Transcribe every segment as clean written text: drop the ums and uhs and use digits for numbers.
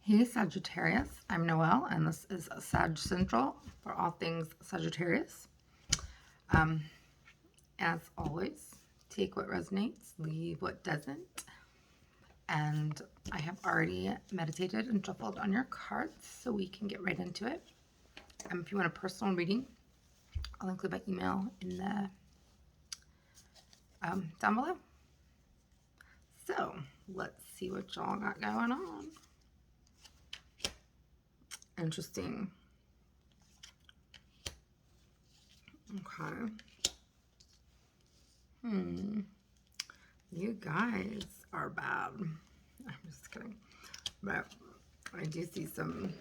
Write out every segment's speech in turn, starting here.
Hey Sagittarius, I'm Noelle, and this is Sag Central for all things Sagittarius. As always, take what resonates, leave what doesn't. And I have already meditated and shuffled on your cards, so we can get right into it. If you want a personal reading, I'll include my email in the down below. So let's see what y'all got going on. Interesting. Okay. You guys are bad. I'm just kidding. But I do see some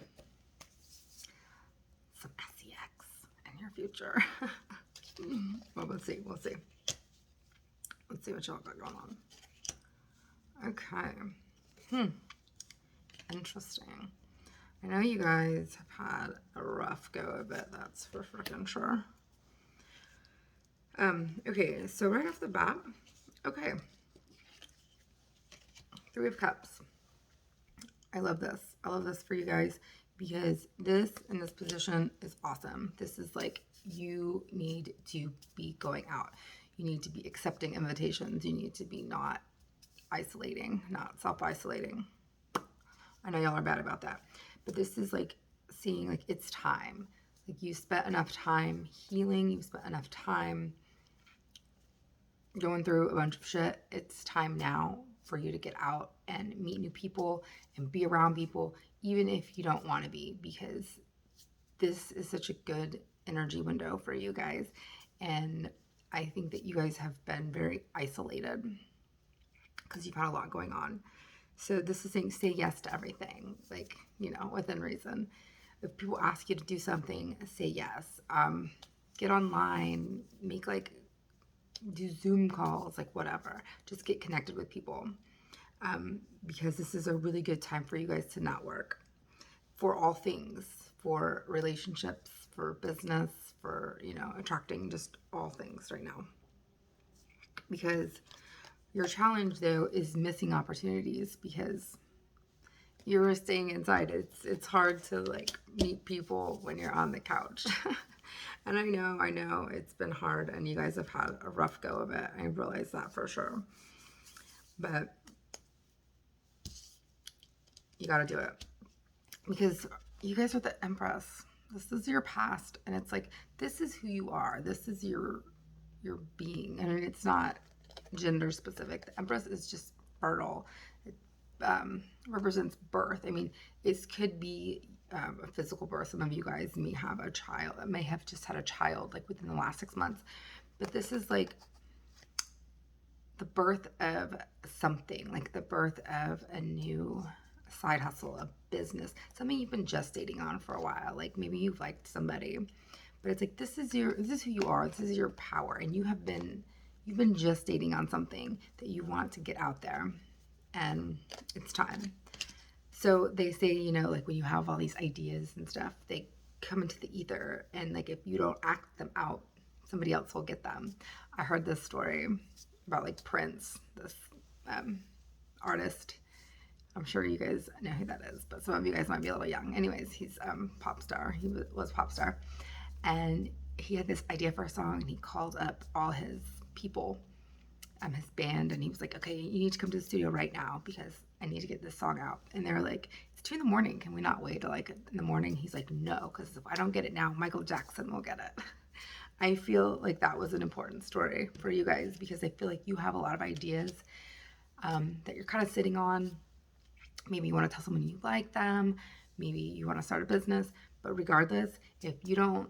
SEX in your future. Well, let's see. We'll see. Let's see what y'all got going on. Okay. Interesting. I know you guys have had a rough go of it, that's for freaking sure. Okay, so right off the bat, okay. Three of Cups. I love this. I love this for you guys because this in this position is awesome. This is like you need to be going out. You need to be accepting invitations. You need to be not isolating, not self-isolating. I know y'all are bad about that. But this is like seeing like it's time. Like you spent enough time healing. You spent enough time going through a bunch of shit. It's time now for you to get out and meet new people and be around people, even if you don't want to be, because this is such a good energy window for you guys. And I think that you guys have been very isolated because you've had a lot going on. So this is saying say yes to everything, like, you know, within reason. If people ask you to do something, say yes. Get online, make like do Zoom calls, like whatever. Just get connected with people because this is a really good time for you guys to network for all things, for relationships, for business, for, you know, attracting just all things right now. Because your challenge, though, is missing opportunities because you're staying inside. It's hard to like meet people when you're on the couch. And I know it's been hard and you guys have had a rough go of it. I realize that for sure. But you got to do it because you guys are the Empress. This is your past and it's like this is who you are. This is your being. I mean, it's not gender specific. The Empress is just fertile. It represents birth. I mean, it could be a physical birth. Some of you guys may have a child, may have just had a child like within the last 6 months. But this is like the birth of something, like the birth of a new side hustle, a business, something you've been gestating on for a while. Like maybe you've liked somebody, but it's like this is who you are. This is your power, and you've been gestating on something that you want to get out there, and it's time. So they say, you know, like when you have all these ideas and stuff, they come into the ether, and like if you don't act them out, somebody else will get them. I heard this story about like Prince, this artist. I'm sure you guys know who that is, but some of you guys might be a little young. Anyways, he's pop star. He was pop star, and he had this idea for a song, and he called up all his people, his band, and he was like, "Okay, you need to come to the studio right now because I need to get this song out." And they were like, "It's 2 a.m. Can we not wait till like in the morning?" He's like, "No, because if I don't get it now, Michael Jackson will get it." I feel like that was an important story for you guys because I feel like you have a lot of ideas that you're kind of sitting on. Maybe you want to tell someone you like them. Maybe you want to start a business. But regardless, if you don't,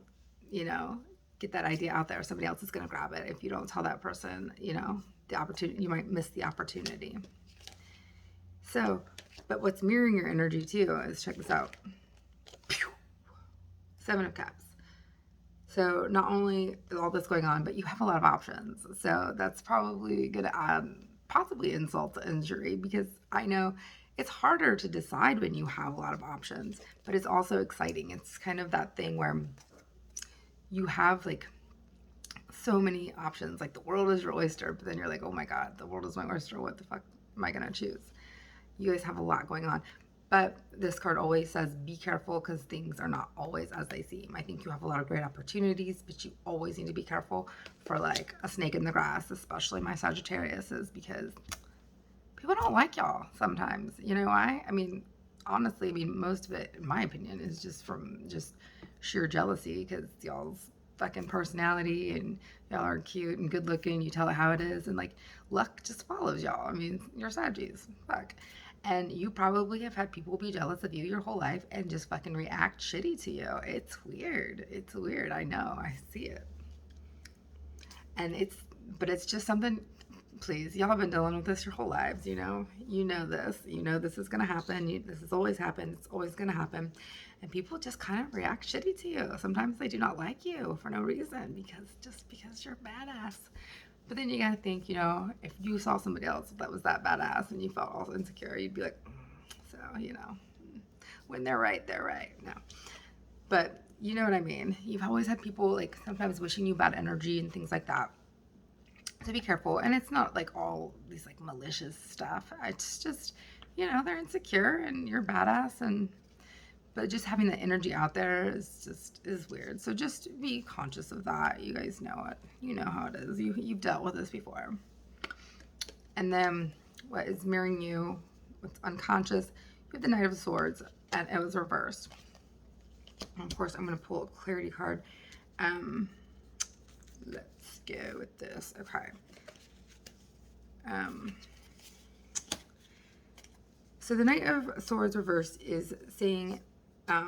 you know, get that idea out there, somebody else is going to grab it. If you don't tell that person, you know, the opportunity, you might miss the opportunity. So, but what's mirroring your energy too is, check this out. 7 of Cups. So not only is all this going on, but you have a lot of options. So that's probably going to add possibly insult to injury because I know it's harder to decide when you have a lot of options, but it's also exciting. It's kind of that thing where you have like so many options, like the world is your oyster, but then you're like, oh my God, the world is my oyster. What the fuck am I going to choose? You guys have a lot going on, But this card always says, be careful because things are not always as they seem. I think you have a lot of great opportunities, but you always need to be careful for like a snake in the grass, especially my Sagittariuses, because people don't like y'all sometimes. You know why? I mean, honestly, I mean, most of it, in my opinion, is just from just sheer jealousy because y'all's fucking personality and y'all are cute and good looking. You tell it how it is, and like luck just follows y'all. I mean, you're Saggies. Fuck. And you probably have had people be jealous of you your whole life and just fucking react shitty to you. It's weird. It's weird. I know. I see it. And but it's just something, please, y'all have been dealing with this your whole lives, you know this, this is going to happen. This has always happened. It's always going to happen. And people just kind of react shitty to you. Sometimes they do not like you for no reason because you're badass. But then you got to think, if you saw somebody else that was that badass and you felt all insecure, you'd be like, so, when they're right, they're right. No. But you know what I mean? You've always had people like sometimes wishing you bad energy and things like that. So be careful. And it's not like all these like malicious stuff. It's just, they're insecure and you're badass, but just having the energy out there is weird. So just be conscious of that. You guys know it. You know how it is. You've dealt with this before. And then what is mirroring you, what's unconscious, you have the Knight of Swords, and it was reversed. And of course, I'm going to pull a clarity card. Let's go with this. Okay. So the Knight of Swords reversed is saying, I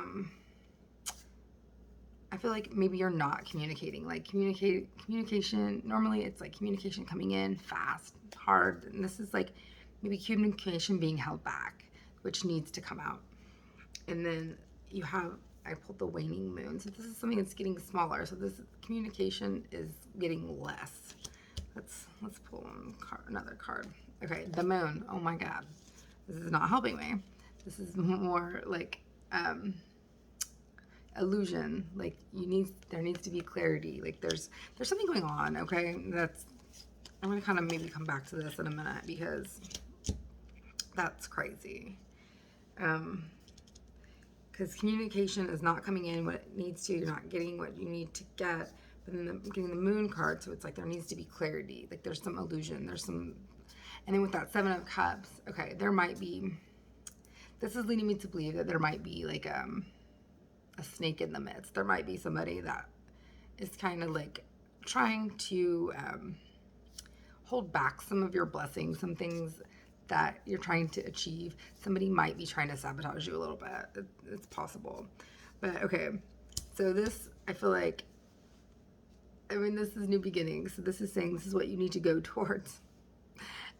feel like maybe you're not communicating. Like communication, normally it's like communication coming in fast, hard. And this is like maybe communication being held back, which needs to come out. And then I pulled the waning moon. So this is something that's getting smaller. So this communication is getting less. Let's pull another card. Okay, the moon. Oh my God. This is not helping me. This is more like illusion. Like there needs to be clarity. Like there's something going on. Okay, I'm gonna kind of maybe come back to this in a minute because that's crazy. Because communication is not coming in what it needs to. You're not getting what you need to get. But then I'm getting the moon card, so it's like there needs to be clarity. Like there's some illusion. And then with that Seven of Cups, okay, there might be. This is leading me to believe that there might be like a snake in the midst. There might be somebody that is kind of like trying to hold back some of your blessings, some things that you're trying to achieve. Somebody might be trying to sabotage you a little bit. It's possible. But okay, so this, I feel like, this is new beginnings. So this is saying this is what you need to go towards.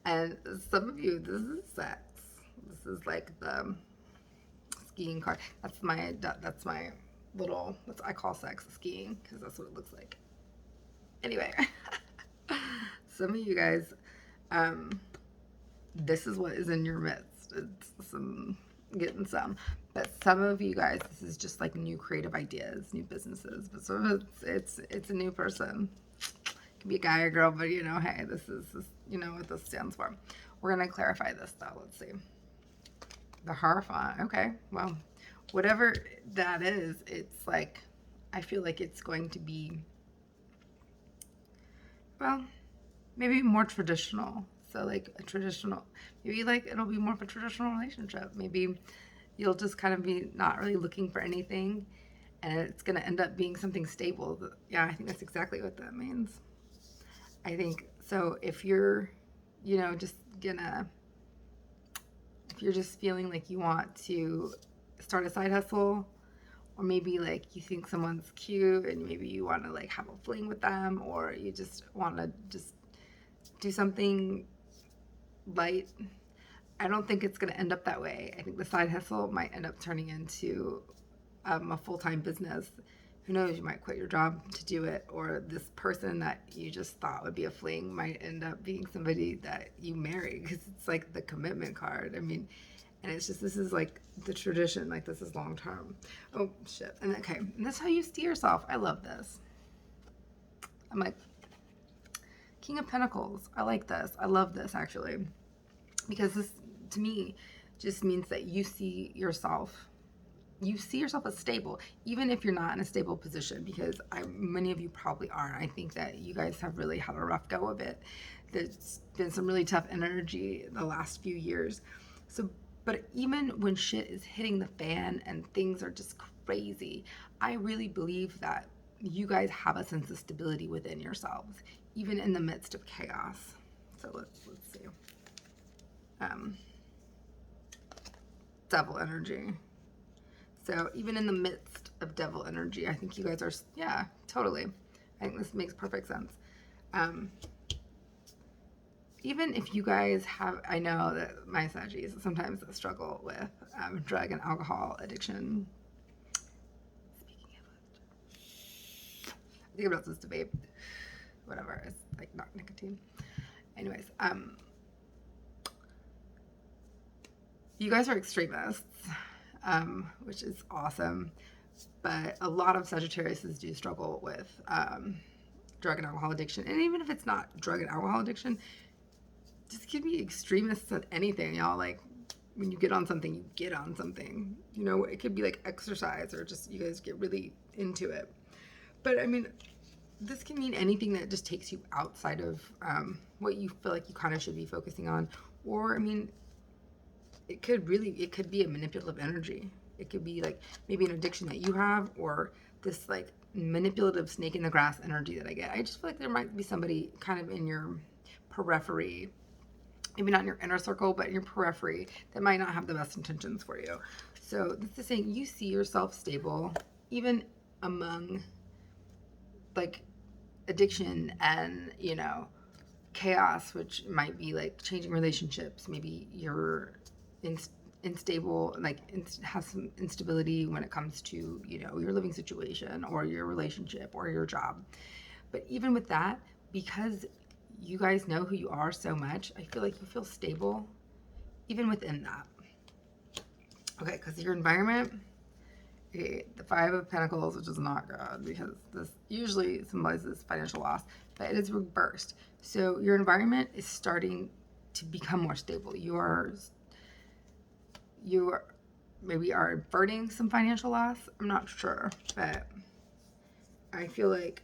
And some of you, this is sex. This is like the skiing card. That's my little, I call sex skiing because that's what it looks like. Anyway, some of you guys, this is what is in your midst. It's getting some. But some of you guys, this is just like new creative ideas, new businesses. But some of it's a new person. It could be a guy or girl, but hey, this is what this stands for. We're going to clarify this though. Let's see. The Hierophant. Okay. Well, whatever that is, it's like, I feel like it's going to be, well, maybe more traditional. So like a traditional, maybe like it'll be more of a traditional relationship. Maybe you'll just kind of be not really looking for anything and it's going to end up being something stable. Yeah, I think that's exactly what that means. I think, so if you're, if you're just feeling like you want to start a side hustle, or maybe like you think someone's cute and maybe you want to like have a fling with them, or you just want to just do something light, I don't think it's going to end up that way. I think the side hustle might end up turning into a full-time business. Who knows, you might quit your job to do it, or this person that you just thought would be a fling might end up being somebody that you marry, because it's like the commitment card. And it's just, this is like the tradition, like this is long term. Oh shit. And okay, and that's how you see yourself. I love this. I'm like, King of Pentacles. I like this. I love this actually, because this, to me, just means that you see yourself as stable, even if you're not in a stable position, because many of you probably aren't. I think that you guys have really had a rough go of it. There's been some really tough energy the last few years. So, but even when shit is hitting the fan and things are just crazy, I really believe that you guys have a sense of stability within yourselves, even in the midst of chaos. So let's see. Devil energy. So even in the midst of devil energy, I think you guys are, yeah, totally. I think this makes perfect sense. Even if you guys have, I know that my Saggies sometimes struggle with drug and alcohol addiction. Speaking of which, I think I'm not supposed to vape. Whatever, it's like not nicotine. Anyways, you guys are extremists, which is awesome. But a lot of Sagittariuses do struggle with drug and alcohol addiction. And even if it's not drug and alcohol addiction, just give me extremists at anything, y'all. Like, when you get on something, you get on something. You know, it could be like exercise, or just you guys get really into it. But I mean, this can mean anything that just takes you outside of what you feel like you kind of should be focusing on. Or, I mean, it could be a manipulative energy. It could be like maybe an addiction that you have, or this like manipulative snake in the grass energy that I get. I just feel like there might be somebody kind of in your periphery, maybe not in your inner circle, but in your periphery, that might not have the best intentions for you. So this is saying you see yourself stable, even among like addiction and, you know, chaos, which might be like changing relationships. Maybe you're unstable, like has some instability when it comes to, you know, your living situation or your relationship or your job. But even with that, because you guys know who you are so much, I feel like you feel stable even within that. Okay, because your environment, okay, the Five of Pentacles, which is not good because this usually symbolizes financial loss, but it is reversed. So your environment is starting to become more stable. You are maybe are averting some financial loss. I'm not sure, but I feel like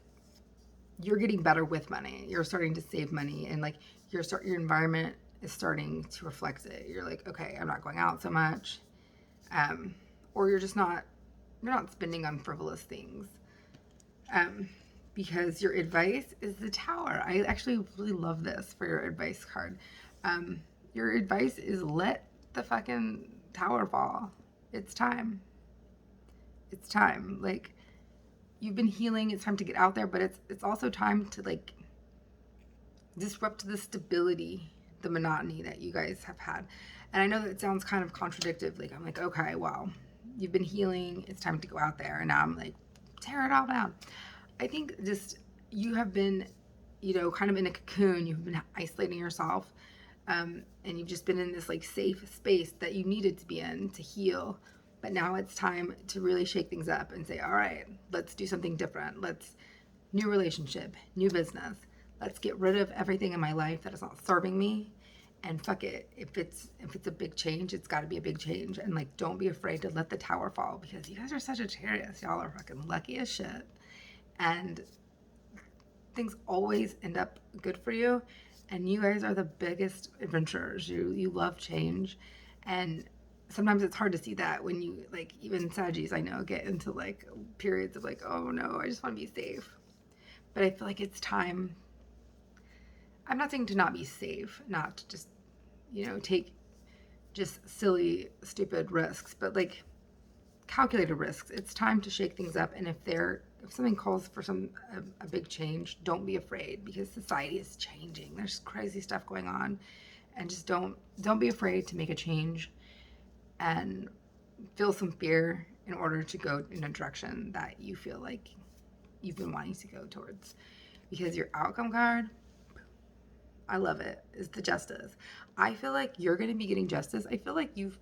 you're getting better with money. You're starting to save money, and like your environment is starting to reflect it. You're like, okay, I'm not going out so much, or you're not spending on frivolous things, because your advice is the Tower. I actually really love this for your advice card. Your advice is let the fucking Tower fall. It's time. It's time. Like, you've been healing. It's time to get out there, but it's also time to like disrupt the stability, the monotony that you guys have had. And I know that it sounds kind of contradictory. Like, I'm like, okay, well, you've been healing. It's time to go out there. And now I'm like, tear it all down. I think just you have been, you know, kind of in a cocoon. You've been isolating yourself. And you've just been in this like safe space that you needed to be in to heal. But now it's time to really shake things up and say, all right, let's do something different. New relationship, new business. Let's get rid of everything in my life that is not serving me. And fuck it. If it's a big change, it's got to be a big change. And like, don't be afraid to let the Tower fall, because you guys are Sagittarius. Y'all are fucking lucky as shit. And things always end up good for you. And you guys are the biggest adventurers. You love change. And sometimes it's hard to see that when you, like, even Saggies, I know, get into like periods of like, oh no, I just want to be safe. But I feel like it's time. I'm not saying to not be safe, not to just, you know, take just silly, stupid risks, but like calculated risks. It's time to shake things up. And if something calls for a big change, don't be afraid, because society is changing. There's crazy stuff going on, and just don't be afraid to make a change and feel some fear in order to go in a direction that you feel like you've been wanting to go towards. Because your outcome card, I love it, is the Justice. I feel like you're going to be getting justice. I feel like you've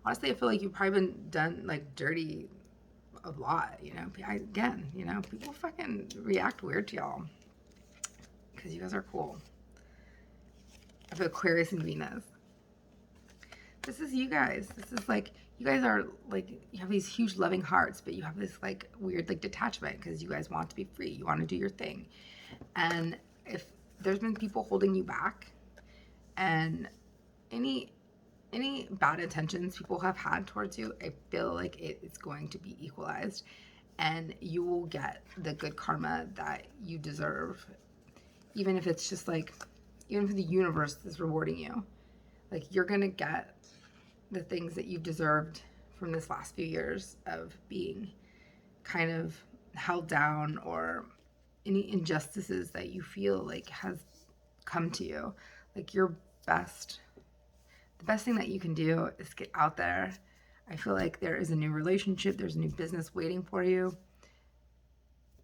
probably been done like dirty a lot, you know. Again, you know, people fucking react weird to y'all because you guys are cool. I have Aquarius and Venus. This is you guys. This is like, you guys are like, you have these huge loving hearts, but you have this like weird like detachment because you guys want to be free. You want to do your thing. And if there's been people holding you back, and any bad intentions people have had towards you, I feel like it's going to be equalized, and you will get the good karma that you deserve, even if it's just like, even if the universe is rewarding you, like you're gonna get the things that you've deserved from this last few years of being kind of held down, or any injustices that you feel like has come to you. Like your best, the best thing that you can do is get out there. I feel like there is a new relationship, there's a new business waiting for you.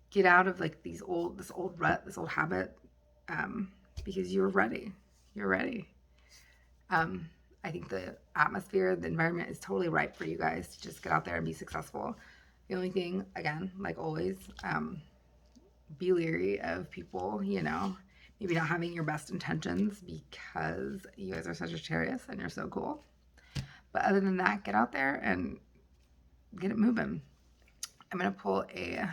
Get out of like this old rut, this old habit, because you're ready. You're ready. I think the atmosphere, the environment is totally right for you guys to just get out there and be successful. The only thing, again, like always, be leery of people, you know, maybe not having your best intentions, because you guys are Sagittarius and you're so cool. But other than that, get out there and get it moving. I'm going to pull a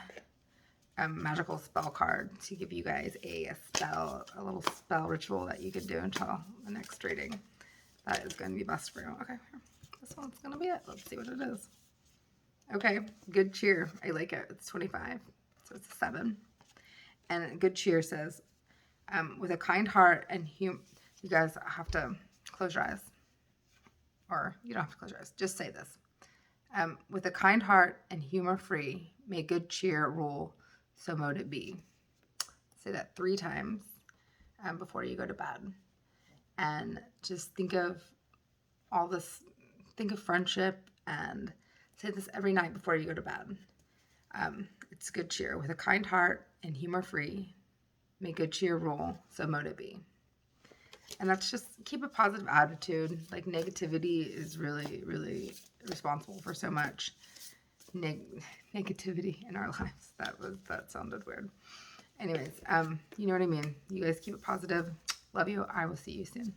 magical spell card to give you guys a spell, a little spell ritual that you can do until the next reading. That is going to be best for you. Okay, this one's going to be it. Let's see what it is. Okay, good cheer. I like it. It's 25, so it's a 7. And good cheer says, with a kind heart and you guys have to close your eyes. Or you don't have to close your eyes. Just say this. With a kind heart and humor free, may good cheer rule, so mote it be. Say that 3 times before you go to bed. And just think of all this, think of friendship, and say this every night before you go to bed. It's good cheer. With a kind heart and humor free, may good cheer rule, so mote it be. And that's just, keep a positive attitude. Like negativity is really, really responsible for so much negativity in our lives. That sounded weird. Anyways, you know what I mean. You guys keep it positive. Love you. I will see you soon.